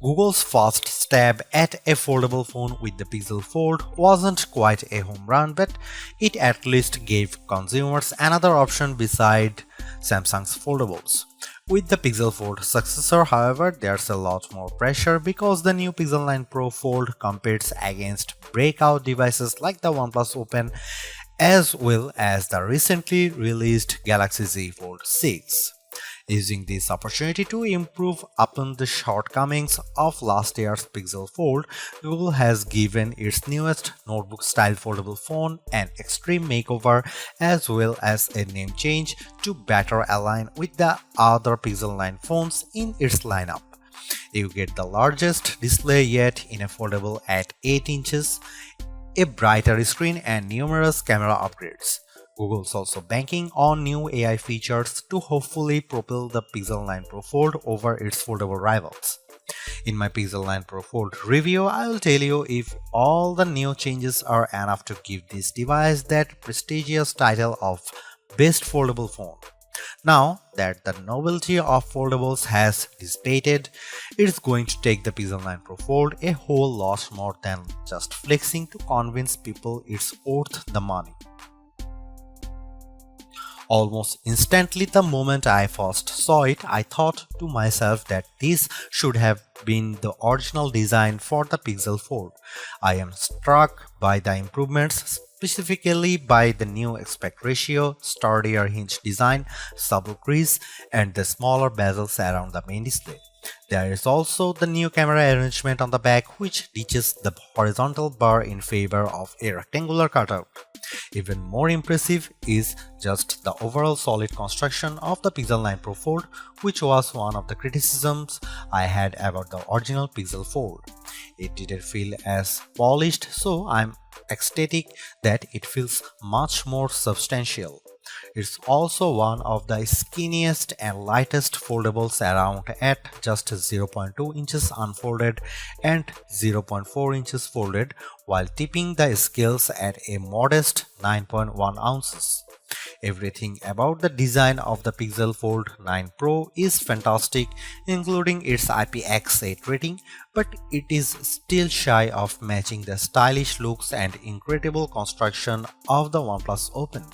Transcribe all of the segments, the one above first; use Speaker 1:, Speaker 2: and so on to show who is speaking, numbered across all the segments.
Speaker 1: Google's first stab at a foldable phone with the Pixel Fold wasn't quite a home run, but it at least gave consumers another option beside Samsung's foldables. With the Pixel Fold successor, however, there's a lot more pressure because the new Pixel 9 Pro Fold competes against breakout devices like the OnePlus Open as well as the recently released Galaxy Z Fold 6. Using this opportunity to improve upon the shortcomings of last year's Pixel Fold, Google has given its newest notebook-style foldable phone an extreme makeover as well as a name change to better align with the other Pixel 9 phones in its lineup. You get the largest display yet in a foldable at 8 inches, a brighter screen and numerous camera upgrades. Google's also banking on new AI features to hopefully propel the Pixel 9 Pro Fold over its foldable rivals. In my Pixel 9 Pro Fold review, I will tell you if all the new changes are enough to give this device that prestigious title of Best Foldable Phone. Now that the novelty of foldables has dissipated, it's going to take the Pixel 9 Pro Fold a whole lot more than just flexing to convince people it's worth the money. Almost instantly the moment I first saw it, I thought to myself that this should have been the original design for the Pixel Fold. I am struck by the improvements, specifically by the new aspect ratio, sturdier hinge design, subtle crease, and the smaller bezels around the main display. There is also the new camera arrangement on the back, which ditches the horizontal bar in favor of a rectangular cutout. Even more impressive is just the overall solid construction of the Pixel 9 Pro Fold, which was one of the criticisms I had about the original Pixel Fold. It didn't feel as polished, so I'm ecstatic that it feels much more substantial. It's also one of the skinniest and lightest foldables around at just 0.2 inches unfolded and 0.4 inches folded, while tipping the scales at a modest 9.1 ounces. Everything about the design of the Pixel Fold 9 Pro is fantastic, including its IPX8 rating, but it is still shy of matching the stylish looks and incredible construction of the OnePlus Open.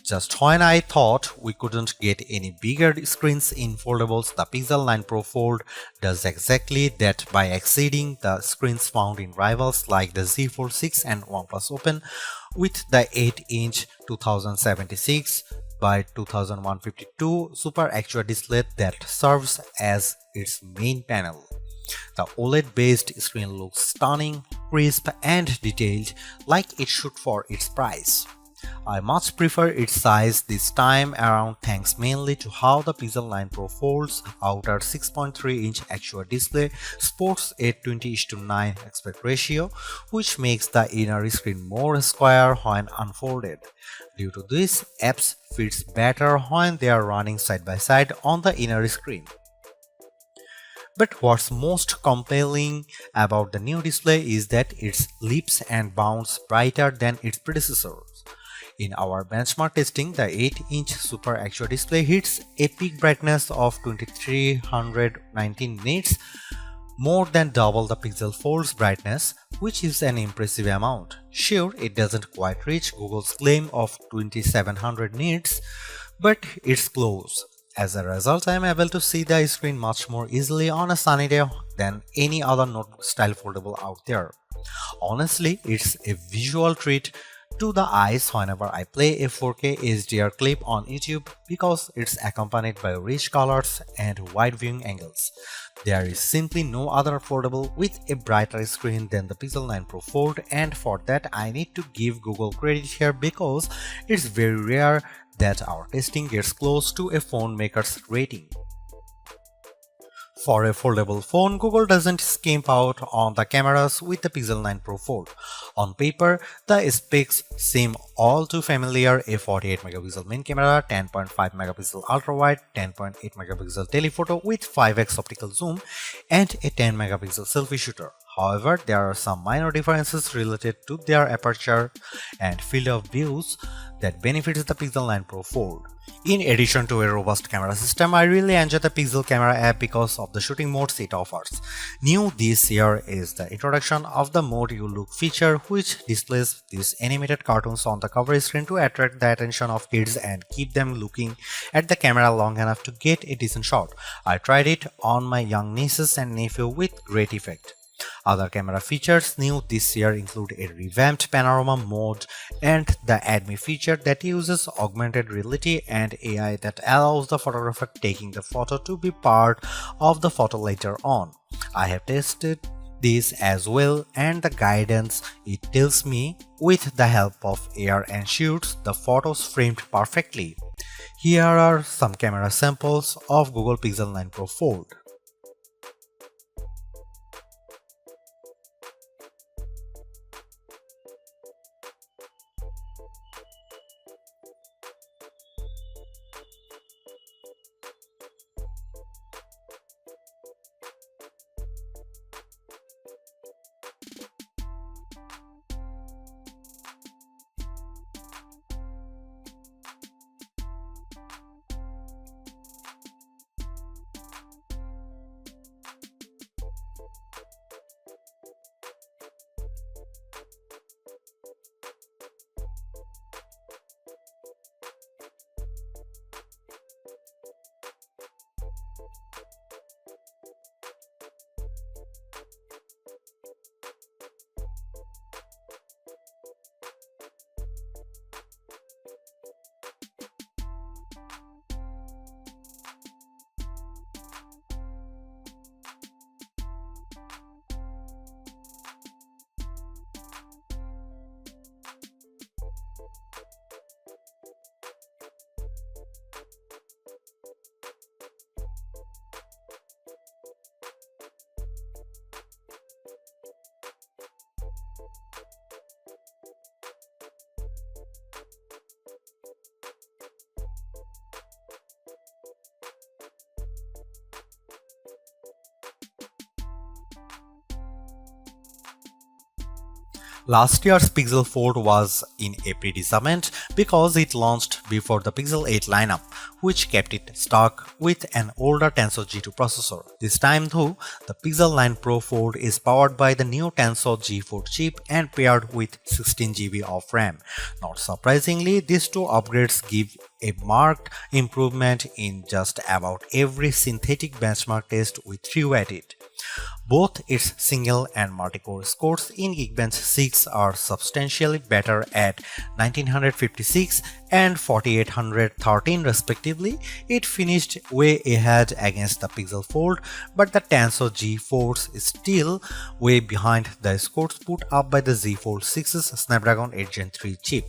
Speaker 1: Just when I thought we couldn't get any bigger screens in foldables, the Pixel 9 Pro Fold does exactly that by exceeding the screens found in rivals like the Z Fold 6 and OnePlus Open with the 8-inch 2076 by 2152 Super AQUA display that serves as its main panel. The OLED-based screen looks stunning, crisp, and detailed like it should for its price. I much prefer its size this time around thanks mainly to how the Pixel 9 Pro Fold's outer 6.3-inch AQUA display sports a 20:9 aspect ratio, which makes the inner screen more square when unfolded. Due to this, apps fits better when they are running side by side on the inner screen. But what's most compelling about the new display is that it leaps and bounds brighter than its predecessors. In our benchmark testing, the 8-inch Super AQUA display hits a peak brightness of 2319 nits, more than double the Pixel Fold's brightness, which is an impressive amount. Sure, it doesn't quite reach Google's claim of 2700 nits, but it's close. As a result, I am able to see the screen much more easily on a sunny day than any other notebook-style foldable out there. Honestly, it's a visual treat to the eyes whenever I play a 4K HDR clip on YouTube because it's accompanied by rich colors and wide viewing angles. There is simply no other foldable with a brighter screen than the Pixel 9 Pro Fold, and for that I need to give Google credit here because it's very rare that our testing gets close to a phone maker's rating. For a foldable phone, Google doesn't skimp out on the cameras with the Pixel 9 Pro Fold. On paper, the specs seem all too familiar: a 48MP main camera, 10.5MP ultra-wide, 10.8MP telephoto with 5x optical zoom, and a 10MP selfie shooter. However, there are some minor differences related to their aperture and field of views that benefits the Pixel 9 Pro Fold. In addition to a robust camera system, I really enjoy the Pixel camera app because of the shooting modes it offers. New this year is the introduction of the Mode You Look feature, which displays these animated cartoons on the cover screen to attract the attention of kids and keep them looking at the camera long enough to get a decent shot. I tried it on my young nieces and nephew with great effect. Other camera features new this year include a revamped panorama mode and the Add Me feature that uses augmented reality and AI that allows the photographer taking the photo to be part of the photo later on. I have tested this as well, and the guidance it tells me with the help of AR ensures the photos framed perfectly. Here are some camera samples of Google Pixel 9 Pro Fold. Last year's Pixel Fold was in a predicament because it launched before the Pixel 8 lineup, which kept it stuck with an older Tensor G2 processor. This time though, the Pixel 9 Pro Fold is powered by the new Tensor G4 chip and paired with 16GB of RAM. Not surprisingly, these two upgrades give a marked improvement in just about every synthetic benchmark test we threw at it. Both its single and multi-core scores in Geekbench 6 are substantially better at 1956 and 4813 respectively. It finished way ahead against the Pixel Fold, but the Tensor G4 is still way behind the scores put up by the Z Fold 6's Snapdragon 8 Gen 3 chip.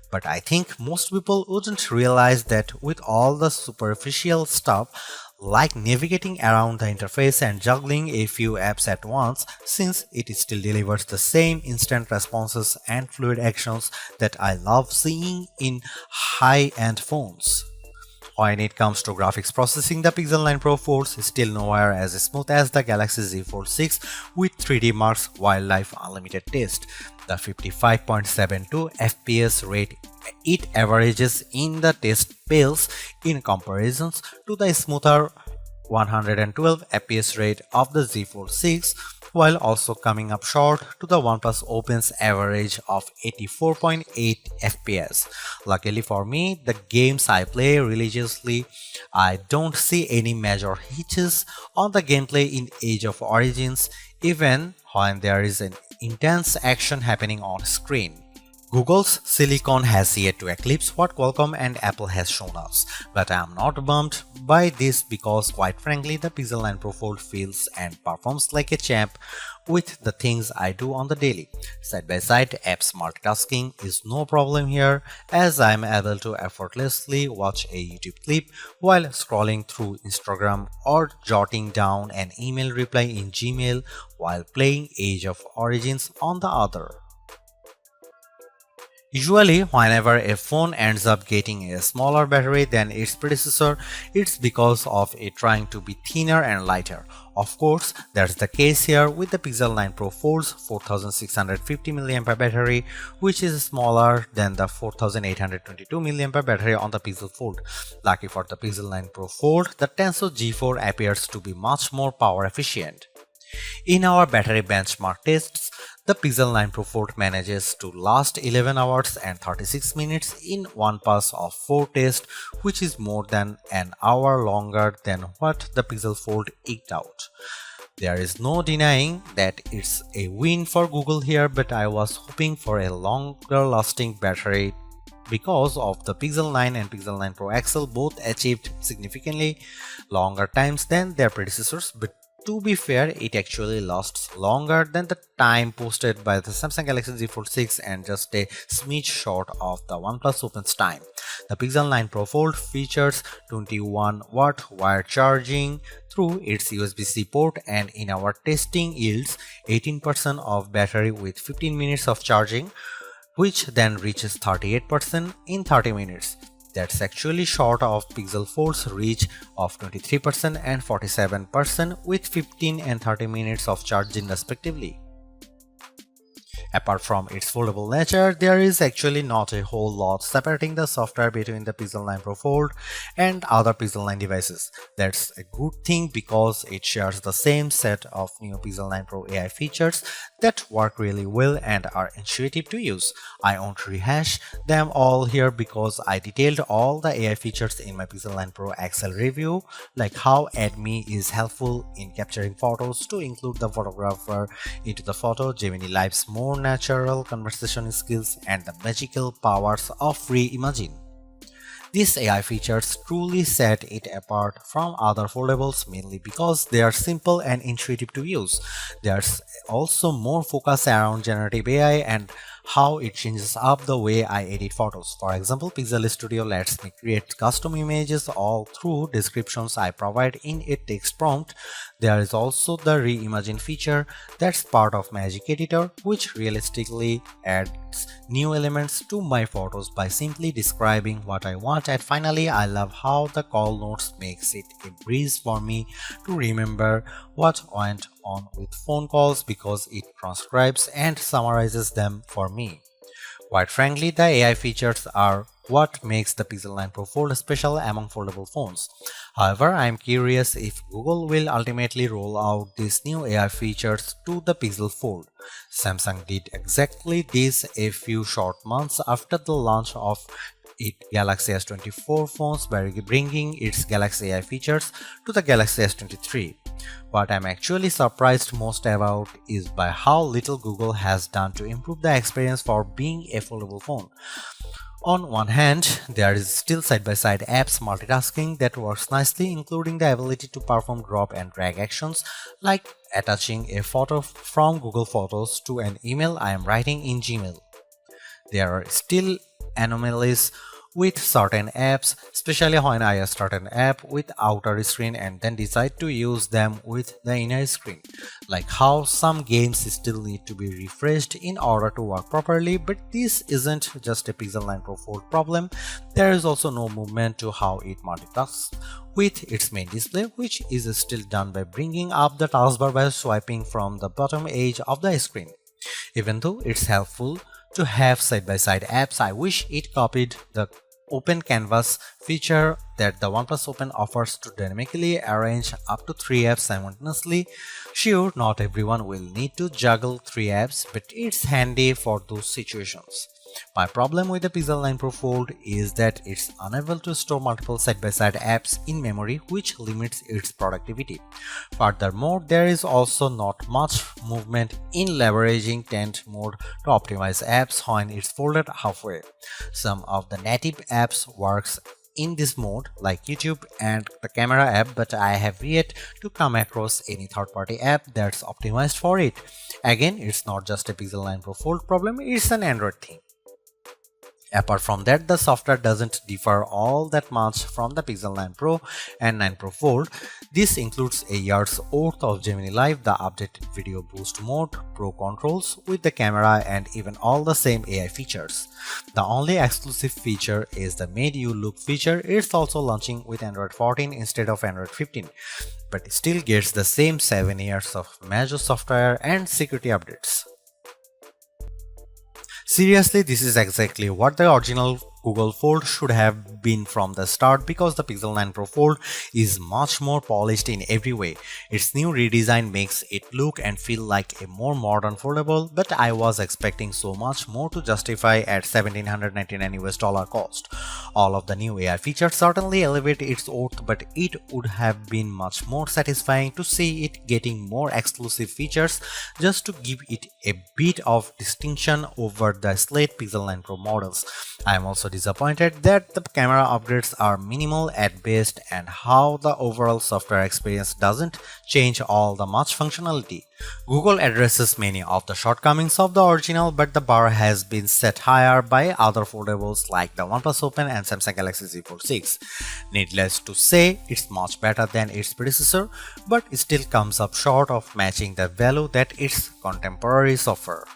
Speaker 1: But I think most people wouldn't realize that with all the superficial stuff like navigating around the interface and juggling a few apps at once, since it still delivers the same instant responses and fluid actions that I love seeing in high-end phones. When it comes to graphics processing, the Pixel 9 Pro Fold is still nowhere as smooth as the Galaxy Z Fold 6 with 3D Mark's Wildlife Unlimited test. The 55.72 FPS rate it averages in the test pales in comparison to the smoother 112 FPS rate of the Z Fold 6, while also coming up short to the OnePlus Open's average of 84.8 FPS. Luckily for me, the games I play religiously, I don't see any major hitches on the gameplay in Age of Origins, even when there is an intense action happening on screen. Google's silicon has yet to eclipse what Qualcomm and Apple has shown us, but I am not bummed by this because quite frankly the Pixel 9 Pro Fold feels and performs like a champ with the things I do on the daily. Side-by-side apps multitasking is no problem here as I am able to effortlessly watch a YouTube clip while scrolling through Instagram or jotting down an email reply in Gmail while playing Age of Origins on the other. Usually, whenever a phone ends up getting a smaller battery than its predecessor, it's because of it trying to be thinner and lighter. Of course, that's the case here with the Pixel 9 Pro Fold's 4650 mAh battery, which is smaller than the 4822 mAh battery on the Pixel Fold. Lucky for the Pixel 9 Pro Fold, the Tensor G4 appears to be much more power efficient. In our battery benchmark tests, the Pixel 9 Pro Fold manages to last 11 hours and 36 minutes in one pass of 4 tests, which is more than an hour longer than what the Pixel Fold eked out. There is no denying that it's a win for Google here, but I was hoping for a longer lasting battery because of the Pixel 9 and Pixel 9 Pro XL both achieved significantly longer times than their predecessors, but to be fair, it actually lasts longer than the time posted by the Samsung Galaxy Z Fold 6 and just a smidge short of the OnePlus Open's time. The Pixel 9 Pro Fold features 21-watt wire charging through its USB-C port, and in our testing yields 18% of battery with 15 minutes of charging, which then reaches 38% in 30 minutes. That's actually short of Pixel Fold's reach of 23% and 47% with 15 and 30 minutes of charging respectively. Apart from its foldable nature, there is actually not a whole lot separating the software between the Pixel 9 Pro Fold and other Pixel 9 devices. That's a good thing because it shares the same set of new Pixel 9 Pro AI features that work really well and are intuitive to use. I won't rehash them all here because I detailed all the AI features in my Pixel 9 Pro XL review, like how AdMe is helpful in capturing photos to include the photographer into the photo, Gemini Live's more natural conversation skills, and the magical powers of Reimagine. These AI features truly set it apart from other foldables mainly because they are simple and intuitive to use. There's also more focus around generative AI and how it changes up the way I edit photos. For example, Pixel Studio lets me create custom images all through descriptions I provide in a text prompt. There is also the Reimagine feature that's part of Magic Editor, which realistically adds new elements to my photos by simply describing what I want. And finally, I love how the call notes makes it a breeze for me to remember what went on with phone calls because it transcribes and summarizes them for me. Quite frankly, the AI features are what makes the Pixel 9 Pro Fold special among foldable phones. However, I am curious if Google will ultimately roll out these new AI features to the Pixel Fold. Samsung did exactly this a few short months after the launch of its Galaxy S24 phones by bringing its Galaxy AI features to the Galaxy S23. What I'm actually surprised most about is by how little Google has done to improve the experience for being a foldable phone. On one hand, there is still side-by-side apps multitasking that works nicely, including the ability to perform drop and drag actions like attaching a photo from Google Photos to an email I am writing in Gmail. There are still anomalies with certain apps, especially when I start an app with outer screen and then decide to use them with the inner screen, like how some games still need to be refreshed in order to work properly. But this isn't just a Pixel 9 Pro Fold problem. There is also no movement to how it multitasks with its main display, which is still done by bringing up the taskbar by swiping from the bottom edge of the screen. Even though it's helpful to have side-by-side apps, I wish it copied the Open Canvas feature that the OnePlus Open offers to dynamically arrange up to 3 apps simultaneously. Sure, not everyone will need to juggle 3 apps, but it's handy for those situations. My problem with the Pixel 9 Pro Fold is that it's unable to store multiple side-by-side apps in memory, which limits its productivity. Furthermore, there is also not much movement in leveraging tent mode to optimize apps when it's folded halfway. Some of the native apps works in this mode like YouTube and the camera app, but I have yet to come across any third-party app that's optimized for it. Again, it's not just a Pixel 9 Pro Fold problem, it's an Android thing. Apart from that, the software doesn't differ all that much from the Pixel 9 Pro and 9 Pro Fold. This includes a year's worth of Gemini Live, the updated video boost mode, Pro controls with the camera, and even all the same AI features. The only exclusive feature is the Made You Look feature. It's also launching with Android 14 instead of Android 15, but still gets the same 7 years of major software and security updates. Seriously, this is exactly what the original Google Fold should have been from the start, because the Pixel 9 Pro Fold is much more polished in every way. Its new redesign makes it look and feel like a more modern foldable, but I was expecting so much more to justify at $1,799 US cost. All of the new AI features certainly elevate its worth, but it would have been much more satisfying to see it getting more exclusive features just to give it a bit of distinction over the slate Pixel 9 Pro models. I am also disappointed that the camera upgrades are minimal at best and how the overall software experience doesn't change all the much functionality. Google addresses many of the shortcomings of the original, but the bar has been set higher by other foldables like the OnePlus Open and Samsung Galaxy Z Fold 6. Needless to say, it's much better than its predecessor, but it still comes up short of matching the value that its contemporaries offer.